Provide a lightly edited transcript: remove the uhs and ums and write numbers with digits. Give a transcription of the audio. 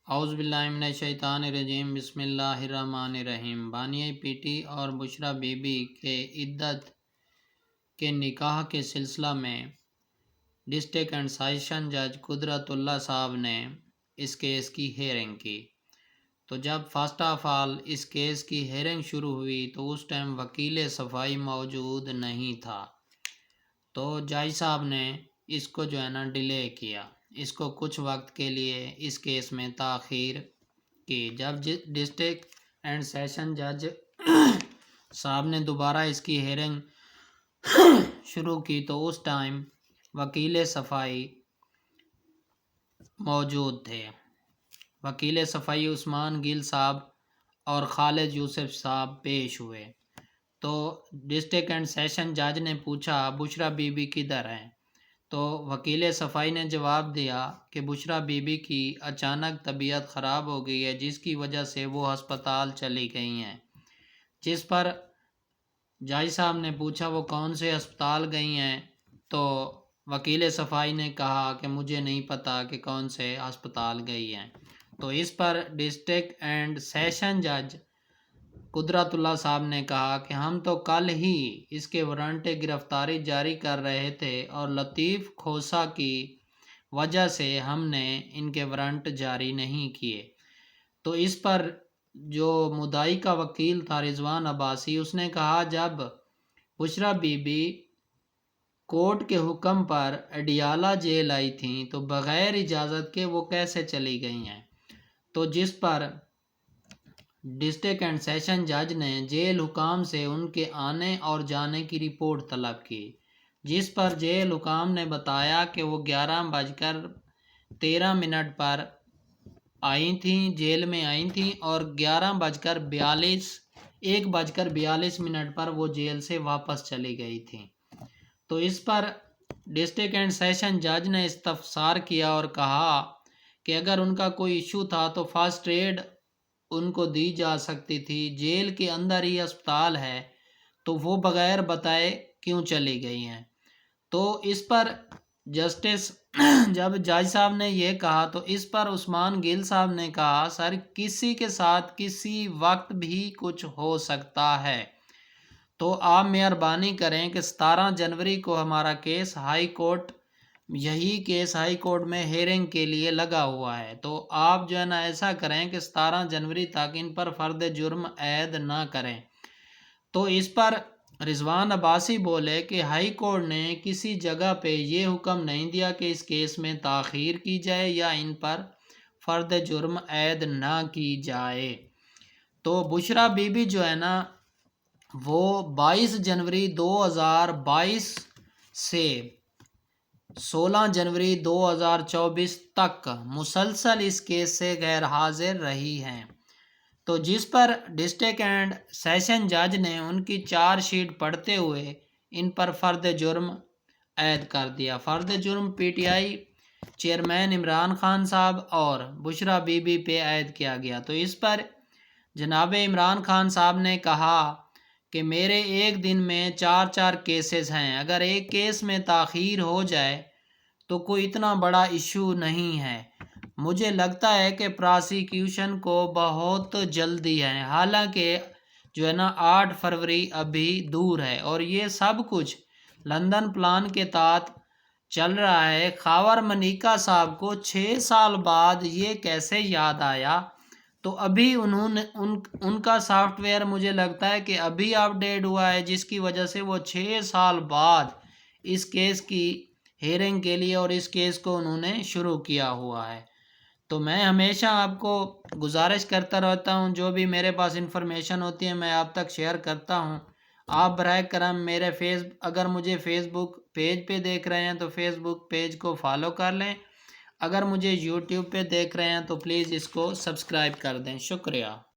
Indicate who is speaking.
Speaker 1: اعوذ باللہ من الشیطان الرجیم، بسم اللہ الرحمن الرحیم۔ بانیہ پی ٹی اور بشریٰ بی بی کے عدت کے نکاح کے سلسلہ میں ڈسٹرکٹ اینڈ سیشن جج قدرت اللہ صاحب نے اس کیس کی ہیئرنگ کی۔ تو جب فرسٹ آف آل اس کیس کی ہیئرنگ شروع ہوئی تو اس ٹائم وکیل صفائی موجود نہیں تھا، تو جج صاحب نے اس کو ڈیلے کیا، اس کو کچھ وقت کے لیے اس کیس میں تاخیر کی۔ جب ڈسٹرکٹ اینڈ سیشن جج صاحب نے دوبارہ اس کی ہیئرنگ شروع کی تو اس ٹائم وکیل صفائی موجود تھے۔ وکیل صفائی عثمان گل صاحب اور خالد یوسف صاحب پیش ہوئے، تو ڈسٹرکٹ اینڈ سیشن جج نے پوچھا بشریٰ بی بی کدھر ہیں؟ تو وکیل صفائی نے جواب دیا کہ بشریٰ بی بی کی اچانک طبیعت خراب ہو گئی ہے، جس کی وجہ سے وہ ہسپتال چلی گئی ہیں۔ جس پر جج صاحب نے پوچھا وہ کون سے ہسپتال گئی ہیں؟ تو وکیل صفائی نے کہا کہ مجھے نہیں پتہ کہ کون سے ہسپتال گئی ہیں۔ تو اس پر ڈسٹرکٹ اینڈ سیشن جج قدرت اللہ صاحب نے کہا کہ ہم تو کل ہی اس کے وارنٹ گرفتاری جاری کر رہے تھے اور لطیف کھوسہ کی وجہ سے ہم نے ان کے وارنٹ جاری نہیں کیے۔ تو اس پر جو مدعی کا وکیل تھا رضوان عباسی، اس نے کہا جب بشریٰ بی بی کورٹ کے حکم پر اڈیالہ جیل آئی تھیں تو بغیر اجازت کے وہ کیسے چلی گئی ہیں؟ تو جس پر ڈسٹرکٹ اینڈ سیشن جج نے جیل حکام سے ان کے آنے اور جانے کی رپورٹ طلب کی، جس پر جیل حکام نے بتایا کہ وہ 11:13 پر آئی تھیں، جیل میں آئی تھیں اور 1:42 پر وہ جیل سے واپس چلی گئی تھیں۔ تو اس پر ڈسٹرکٹ اینڈ سیشن جج نے استفسار کیا اور کہا کہ اگر ان کا کوئی ایشو تھا تو فرسٹ ایڈ ان کو دی جا سکتی تھی، جیل کے اندر ہی اسپتال ہے تو وہ بغیر بتائے کیوں چلی گئی ہیں؟ تو اس پر جسٹس جب جج صاحب نے یہ کہا تو اس پر عثمان گل صاحب نے کہا سر کسی کے ساتھ کسی وقت بھی کچھ ہو سکتا ہے، تو آپ مہربانی کریں کہ 17 جنوری کو ہمارا کیس ہائی کورٹ، یہی کیس ہائی کورٹ میں ہیئرنگ کے لیے لگا ہوا ہے، تو آپ ایسا کریں کہ 17 جنوری تک ان پر فرد جرم عائد نہ کریں۔ تو اس پر رضوان عباسی بولے کہ ہائی کورٹ نے کسی جگہ پہ یہ حکم نہیں دیا کہ اس کیس میں تاخیر کی جائے یا ان پر فرد جرم عائد نہ کی جائے۔ تو بشریٰ بی بی وہ 22 جنوری 2022 سے 16 جنوری 2024 تک مسلسل اس کیس سے غیر حاضر رہی ہیں، تو جس پر ڈسٹرکٹ اینڈ سیشن جج نے ان کی چارج شیٹ پڑھتے ہوئے ان پر فرد جرم عائد کر دیا۔ فرد جرم P T I chairman Imran Khan صاحب اور بشریٰ بی بی پہ عائد کیا گیا۔ تو اس پر جناب عمران خان صاحب نے کہا کہ میرے ایک دن میں 4 کیسز ہیں، اگر ایک کیس میں تاخیر ہو جائے تو کوئی اتنا بڑا ایشو نہیں ہے، مجھے لگتا ہے کہ پراسیکیوشن کو بہت جلدی ہے، حالانکہ 8 فروری ابھی دور ہے اور یہ سب کچھ لندن پلان کے تحت چل رہا ہے۔ خاور منیکا صاحب کو 6 سال بعد یہ کیسے یاد آیا؟ تو ابھی ان کا سافٹ ویئر مجھے لگتا ہے کہ ابھی اپ ڈیٹ ہوا ہے، جس کی وجہ سے وہ 6 سال بعد اس کیس کی ہیئرنگ کے لیے اور اس کیس کو انہوں نے شروع کیا ہوا ہے۔ تو میں ہمیشہ آپ کو گزارش کرتا رہتا ہوں، جو بھی میرے پاس انفارمیشن ہوتی ہے میں آپ تک شیئر کرتا ہوں۔ آپ براہ کرم میرے اگر مجھے فیس بک پیج پہ دیکھ رہے ہیں تو فیس بک پیج کو فالو کر لیں، اگر مجھے یوٹیوب پہ دیکھ رہے ہیں تو پلیز اس کو سبسکرائب کر دیں۔ شکریہ۔